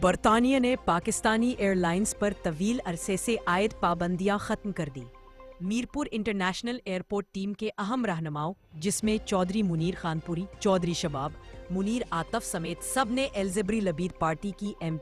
برطانیہ نے Pakistani year lines پر طویل عرصے سے عائد پابندیاں ختم کر دی۔ میرپور انٹرنیشنل ایئرپورٹ ٹیم کے اہم رہنماؤں جس میں چودھری منیر خانپوری، چودھری شباب، منیر عاطف سمیت سب نے ایلزبری لبید پارٹی کی ایم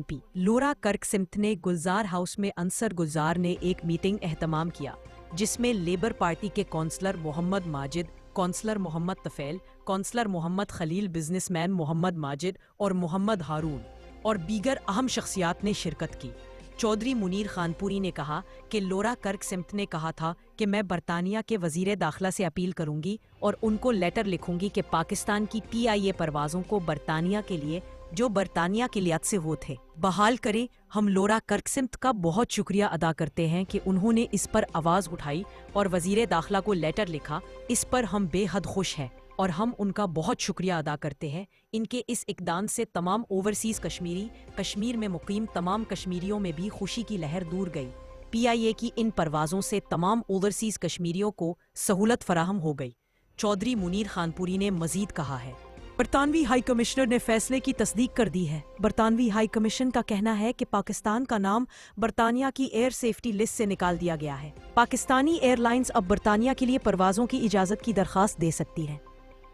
پی لورا کرک سمتھ نے گلزار ہاؤس میں عنصر گلزار نے ایک میٹنگ اہتمام کیا جس میں لیبر پارٹی کے کونسلر محمد ماجد، کونسلر محمد طفیل، کونسلر محمد خلیل، بزنس مین محمد ماجد اور محمد ہارون اور دیگر اہم شخصیات نے شرکت کی۔ چودھری منیر خانپوری نے کہا کہ لورا کرک سمتھ نے کہا تھا کہ میں برطانیہ کے وزیر داخلہ سے اپیل کروں گی اور ان کو لیٹر لکھوں گی کہ پاکستان کی PIA پروازوں کو برطانیہ کے لیے جو برطانیہ کے لیات سے وہ تھے بحال کریں۔ ہم لورا کرک سمتھ کا بہت شکریہ ادا کرتے ہیں کہ انہوں نے اس پر آواز اٹھائی اور وزیر داخلہ کو لیٹر لکھا، اس پر ہم بے حد خوش ہیں اور ہم ان کا بہت شکریہ ادا کرتے ہیں۔ ان کے اس اقدام سے تمام اوورسیز کشمیر میں مقیم تمام کشمیریوں میں بھی خوشی کی لہر دور گئی۔ PIA کی ان پروازوں سے تمام اوورسیز کشمیریوں کو سہولت فراہم ہو گئی۔ چودھری منیر خانپوری نے مزید کہا ہے، برطانوی ہائی کمشنر نے فیصلے کی تصدیق کر دی ہے۔ برطانوی ہائی کمیشن کا کہنا ہے کہ پاکستان کا نام برطانیہ کی ایئر سیفٹی لسٹ سے نکال دیا گیا ہے۔ پاکستانی ایئر لائنز اب برطانیہ کے لیے پروازوں کی اجازت کی درخواست دے سکتی ہیں۔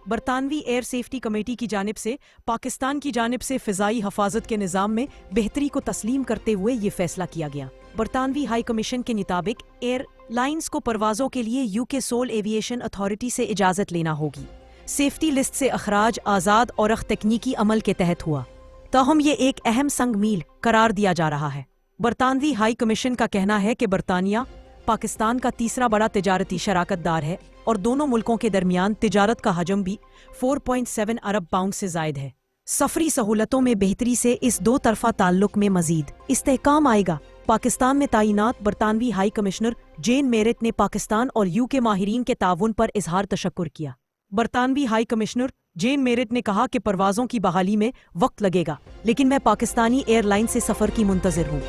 برطانوی ایئر سیفٹی کمیٹی کی جانب سے پاکستان کی جانب سے فضائی حفاظت کے نظام میں بہتری کو تسلیم کرتے ہوئے یہ فیصلہ کیا گیا۔ برطانوی ہائی کمیشن کے مطابق ایئر لائنز کو پروازوں کے لیے UK سول ایویشن اتھارٹی سے اجازت لینا ہوگی۔ سیفٹی لسٹ سے اخراج آزاد اور تکنیکی عمل کے تحت ہوا، تاہم یہ ایک اہم سنگ میل قرار دیا جا رہا ہے۔ برطانوی ہائی کمیشن کا کہنا ہے کہ برطانیہ پاکستان کا تیسرا بڑا تجارتی شراکت دار ہے اور دونوں ملکوں کے درمیان تجارت کا حجم بھی 4.7 ارب پاؤنڈ سے زائد ہے۔ سفری سہولتوں میں بہتری سے اس دو طرفہ تعلق میں مزید استحکام آئے گا۔ پاکستان میں تعینات برطانوی ہائی کمشنر جین میرٹ نے پاکستان اور UK ماہرین کے تعاون پر اظہار تشکر کیا۔ برطانوی ہائی کمشنر جین میرٹ نے کہا کہ پروازوں کی بحالی میں وقت لگے گا، لیکن میں پاکستانی ایئر لائن سے سفر کی منتظر ہوں۔